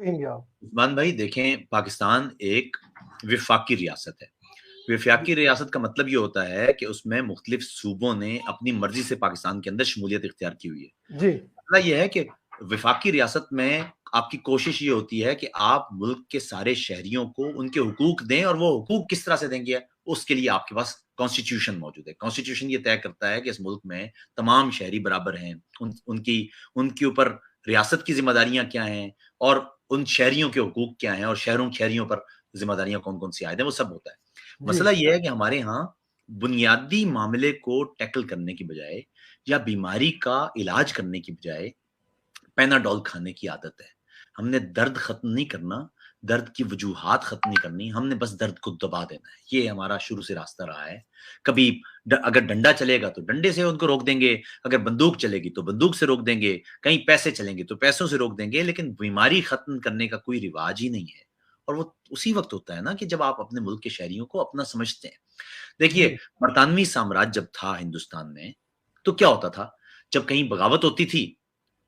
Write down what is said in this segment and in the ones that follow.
कहेंगे आप? उस्मान भाई देखें, पाकिस्तान एक विफाकी रियासत है। विफाकी रियासत का मतलब ये होता है कि उसमें मुख्तलिफ सूबों ने अपनी मर्जी से पाकिस्तान के अंदर शमूलियत इख्तियार की हुई है। जी। मसला ये है कि विफाकी रियासत में आपकी कोशिश ये होती है कि आप मुल्क के सारे शहरियों को उनके हुकूक दें, और वो हुकूक किस तरह से देंगे उसके लिए आपके पास कॉन्स्टिट्यूशन मौजूद है। कॉन्स्टिट्यूशन ये तय करता है कि इस मुल्क में तमाम शहरी बराबर हैं, उनकी ऊपर रियासत की जिम्मेदारियां क्या हैं, और उन शहरियों के हुकूक क्या हैं, और शहरियों पर जिम्मेदारियां कौन कौन सी आयत है, वो सब होता है। जी। मसला ये है कि हमारे यहाँ बुनियादी मामले को टैकल करने की बजाय या बीमारी का इलाज करने की बजाय पैनाडोल खाने की आदत है। हमने दर्द खत्म नहीं करना, दर्द की वजूहात खत्म नहीं करनी, हमने बस दर्द को दबा देना है। ये हमारा शुरू से रास्ता रहा है। कभी अगर डंडा चलेगा तो डंडे से उनको रोक देंगे, अगर बंदूक चलेगी तो बंदूक से रोक देंगे, कहीं पैसे चलेंगे तो पैसों से रोक देंगे, लेकिन बीमारी खत्म करने का कोई रिवाज ही नहीं है। और वो उसी वक्त होता है ना कि जब आप अपने मुल्क के शहरियों को अपना समझते हैं। देखिए, जी। बरतानवी साम्राज्य जब था हिंदुस्तान में, तो क्या होता था, जब कहीं बगावत होती थी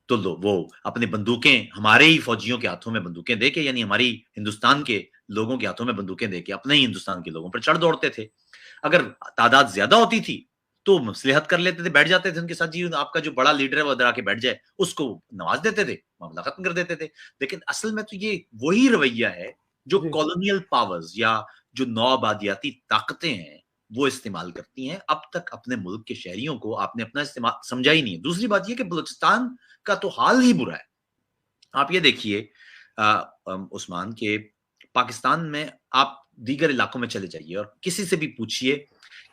तो लो वो अपने बंदूकें हमारे ही फौजियों के हाथों में बंदूकें देके, यानी हमारी हिंदुस्तान के लोगों के हाथों में बंदूकें देके अपने ही हिंदुस्तान के लोगों पर चढ़ दौड़ते थे। अगर तादाद ज्यादा होती थी तो मसलिहत कर लेते थे, बैठ जाते थे उनके साथ, जी आपका जो बड़ा लीडर है वो इधर आके बैठ जाए, उसको नवाज देते थे, मामला खत्म कर देते थे। लेकिन असल में तो ये वही रवैया है जो जी। कॉलोनियल पावर्स या जो नौआबादियाती ताकतें हैं वो इस्तेमाल करती हैं। अब तक अपने मुल्क के शहरियों को आपने अपना इस्तेमाल समझा ही नहीं है। दूसरी बात यह कि बलूचिस्तान का तो हाल ही बुरा है। आप ये देखिए उस्मान के पाकिस्तान में आप दीगर इलाकों में चले जाइए और किसी से भी पूछिए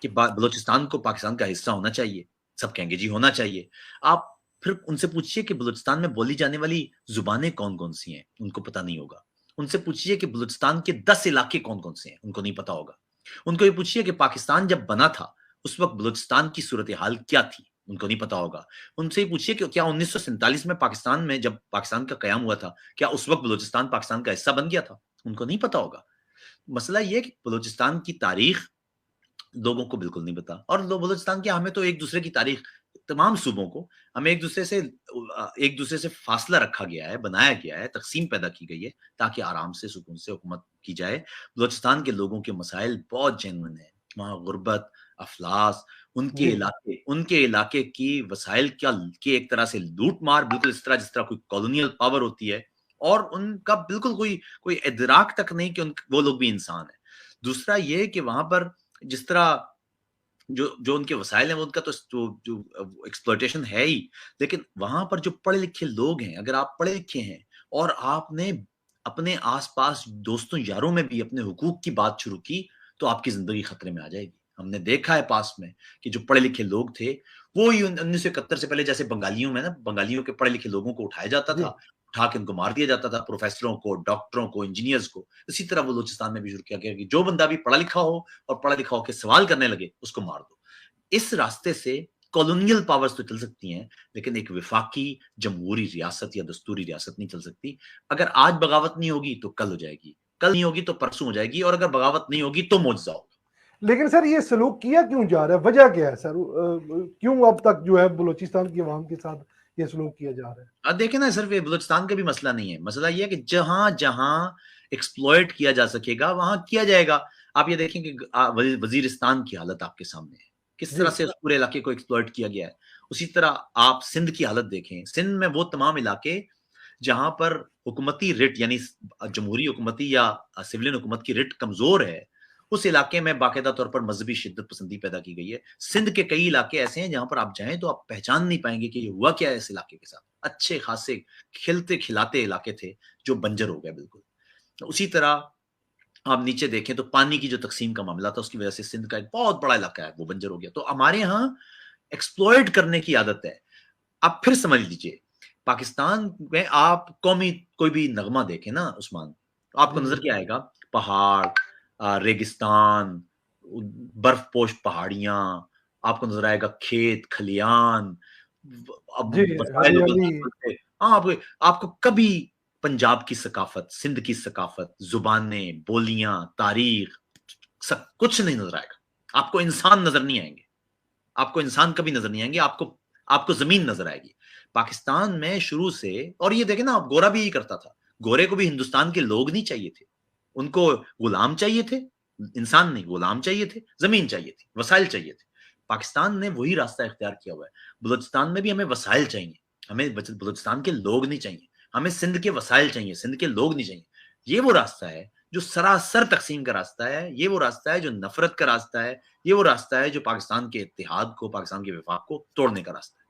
कि बलूचिस्तान को पाकिस्तान का हिस्सा होना चाहिए, सब कहेंगे जी होना चाहिए। आप फिर उनसे पूछिए कि बलूचिस्तान में बोली जाने वाली जुबानें कौन कौन सी हैं, उनको पता नहीं होगा। उनसे पूछिए कि बलूचिस्तान के 10 इलाके कौन कौन से हैं, उनको नहीं पता होगा। उनको ये पूछिए कि पाकिस्तान जब बना था उस वक्त बलूचिस्तान की सूरत हाल क्या थी, उनको नहीं पता होगा। उनसे ही पूछिए कि क्या 1947 में पाकिस्तान में जब पाकिस्तान का कयाम हुआ था, क्या उस वक्त बलूचिस्तान पाकिस्तान का हिस्सा बन गया था, उनको नहीं पता होगा। मसला ये है कि बलूचिस्तान की तारीख लोगों को बिल्कुल नहीं पता, और बलूचिस्तान की हमें तो एक दूसरे की तारीख, तमाम सूबों को हमें एक दूसरे से फासला रखा गया है, बनाया गया है, तकसीम पैदा की गई है ताकि आराम से सुकून से हुकूमत की जाए। बलूचिस्तान के लोगों के मसाइल बहुत जेन्युइन है। वहाँ गुर्बत, अफलास, जी। उनके इलाके की वसाइल क्या की एक तरह से लूट मार, बिल्कुल इस तरह जिस तरह कोई कॉलोनियल पावर होती है, और उनका बिल्कुल कोई कोई इदराक तक नहीं कि वो लोग भी इंसान है। दूसरा ये कि वहां पर जिस तरह जो जो उनके वसाइल हैं, वो उनका तो जो जो एक्सप्लॉयटेशन है ही, लेकिन वहां पर जो पढ़े लिखे लोग हैं, अगर आप पढ़े लिखे हैं और आपने अपने आसपास दोस्तों यारों में भी अपने हुकूक की बात शुरू की, तो आपकी जिंदगी खतरे में आ जाएगी। हमने देखा है पास में कि जो पढ़े लिखे लोग थे, वो ही 1971 से पहले जैसे बंगालियों में ना, बंगालियों के पढ़े लिखे लोगों को उठाया जाता जी। था, उठा के उनको मार दिया जाता था, प्रोफेसरों को, डॉक्टरों को, इंजीनियर्स को। इसी तरह बलूचिस्तान में भी शुरू किया गया कि जो बंदा भी पढ़ा लिखा हो और पढ़ा लिखा होकर सवाल करने लगे, उसको मार दो। इस रास्ते से कॉलोनियल पावर्स तो चल सकती हैं, लेकिन एक विफाकी जमहूरी रियासत या दस्तूरी रियासत नहीं चल सकती। अगर आज बगावत नहीं होगी तो कल हो जाएगी, कल नहीं होगी तो परसों हो जाएगी, और अगर बगावत नहीं होगी तो मुआवजा होगा। लेकिन सर ये सलूक किया क्यों जा रहा है, वजह क्या है सर? क्यों अब तक जो है बलूचिस्तान की आवाम के साथ ये सलूक किया जा रहा है? अब देखें ना, सिर्फ ये बलूचिस्तान का भी मसला नहीं है। मसला ये है कि जहां जहां एक्सप्लॉयट किया जा सकेगा वहां किया जाएगा। आप ये देखें कि वजीरिस्तान की हालत आपके सामने है, किस जी। तरह से उस पूरे इलाके को एक्सप्लॉयट किया गया है। उसी तरह आप सिंध की हालत देखें, सिंध में वो तमाम इलाके जहां पर हुकूमती रिट यानी जमहूरी हुकूमती या सिविलियन हुकूमत की रिट कमजोर है, उस इलाके में बाकायदा तौर पर मजहबी शिद्दत पसंदी पैदा की गई है। सिंध के कई इलाके ऐसे हैं जहां पर आप जाएं तो आप पहचान नहीं पाएंगे कि ये हुआ क्या है इस इलाके के साथ। अच्छे खासे खिलते खिलाते इलाके थे जो बंजर हो गए बिल्कुल। उसी तरह आप नीचे देखें तो पानी की जो तकसीम का मामला था, उसकी वजह से सिंध का एक बहुत बड़ा इलाका है वो बंजर हो गया। तो हमारे यहाँ एक्सप्लॉयट करने की आदत है। आप फिर समझ लीजिए, पाकिस्तान में आप कौमी कोई भी नगमा देखें ना उस्मान, तो आपको जी। नजर क्या आएगा? पहाड़, रेगिस्तान, बर्फपोश पहाड़ियां, आपको नजर आएगा खेत खलियान, अब जी। वसाइल हरियाली। उबलते उबलते। हाँ, आपको कभी पंजाब की सकाफत, सिंध की सकाफत, जुबानें, बोलियां, तारीख, सब कुछ नहीं नजर आएगा। आपको इंसान नजर नहीं आएंगे, आपको इंसान कभी नजर नहीं आएंगे, आपको आपको जमीन नजर आएगी। पाकिस्तान में शुरू से, और ये देखें ना, आप गोरा भी यही करता था। گورے کو بھی ہندوستان کے لوگ نہیں چاہیے تھے, ان کو غلام چاہیے تھے, انسان نہیں غلام چاہیے تھے, زمین چاہیے تھی, وسائل چاہیے تھے. پاکستان نے وہی راستہ اختیار کیا ہوا ہے. بلوچستان میں بھی ہمیں وسائل چاہیے, ہمیں بلوچستان کے لوگ نہیں چاہیے, ہمیں سندھ کے وسائل چاہیے, سندھ کے لوگ نہیں چاہیے. یہ وہ راستہ ہے جو سراسر تقسیم کا راستہ ہے, یہ وہ راستہ ہے جو نفرت کا راستہ ہے, یہ وہ راستہ ہے جو پاکستان کے اتحاد کو, پاکستان کے وفاق کو توڑنے کا راستہ ہے.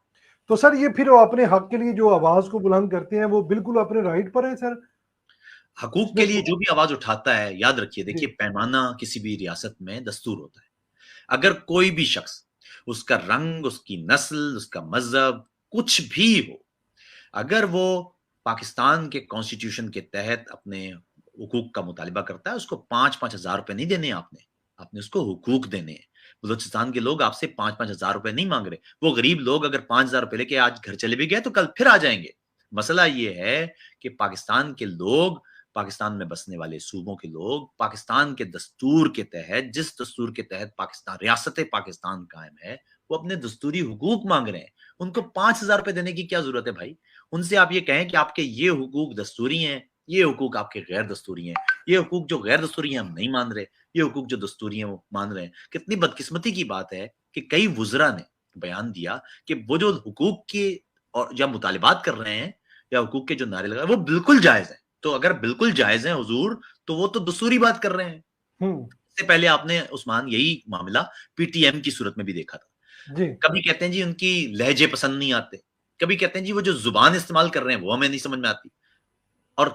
تو سر یہ پھر وہ اپنے حق کے لیے جو آواز کو بلند کرتے ہیں وہ بالکل اپنے رائٹ پر ہیں سر. حقوق کے لیے جو بھی آواز اٹھاتا ہے, یاد رکھیے, دیکھیے جی. پیمانہ کسی بھی ریاست میں دستور ہوتا ہے. اگر کوئی بھی شخص, اس کا رنگ, اس کی نسل, اس کا مذہب, کچھ بھی ہو, اگر وہ پاکستان کے کانسٹیٹیوشن کے تحت اپنے حقوق کا مطالبہ کرتا ہے, اس کو 5-5 ہزار روپے نہیں دینے, آپ نے اس کو حقوق دینے ہیں. بلوچستان کے لوگ آپ سے 5-5 ہزار روپے نہیں مانگ رہے. وہ غریب لوگ اگر 5 ہزار روپے لے کے آج گھر چلے بھی گئے تو کل پھر آ جائیں گے. مسئلہ یہ ہے کہ پاکستان کے لوگ, پاکستان میں بسنے والے صوبوں کے لوگ, پاکستان کے دستور کے تحت, جس دستور کے تحت پاکستان, ریاست پاکستان قائم ہے, وہ اپنے دستوری حقوق مانگ رہے ہیں. ان کو 5 ہزار روپے دینے کی کیا ضرورت ہے بھائی؟ ان سے آپ یہ کہیں کہ آپ کے یہ حقوق دستوری ہیں, یہ حقوق آپ کے غیر دستوری ہیں, یہ حقوق جو غیر دستوری ہیں ہم نہیں مان رہے, یہ حقوق جو دستوری ہیں وہ مان رہے ہیں. کتنی بدقسمتی کی بات ہے کہ کئی وزراء نے بیان دیا کہ وہ جو حقوق کے اور یا مطالبات کر رہے ہیں یا حقوق کے جو نعرے لگا وہ بالکل جائز ہیں. تو اگر بالکل جائز ہیں حضور, تو وہ تو دستوری بات کر رہے ہیں. اس سے پہلے آپ نے عثمان یہی معاملہ پی ٹی ایم کی صورت میں بھی دیکھا تھا. جی. کبھی کہتے ہیں جی ان کی لہجے پسند نہیں آتے, کبھی کہتے ہیں جی وہ جو زبان استعمال کر رہے ہیں وہ ہمیں نہیں سمجھ میں آتی. اور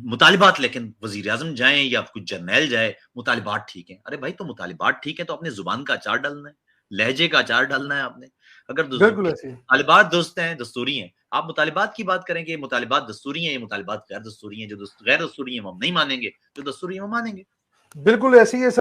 مطالبات, لیکن وزیر اعظم جائیں یا کچھ جرنیل جائے, مطالبات ٹھیک ہیں. ارے بھائی تو مطالبات ٹھیک ہے تو اپنے زبان کا اچار ڈالنا ہے, لہجے کا اچار ڈالنا ہے آپ نے. اگر بالکل ایسے مطالبات دوست ہیں, دستوری ہیں, آپ مطالبات کی بات کریں کہ مطالبات دستوری ہیں, یہ مطالبات غیر دستوری ہیں, جو غیر دستوری ہیں وہ ہم نہیں مانیں گے, جو دستوری ہیں وہ مانیں گے. بالکل ایسی ہے.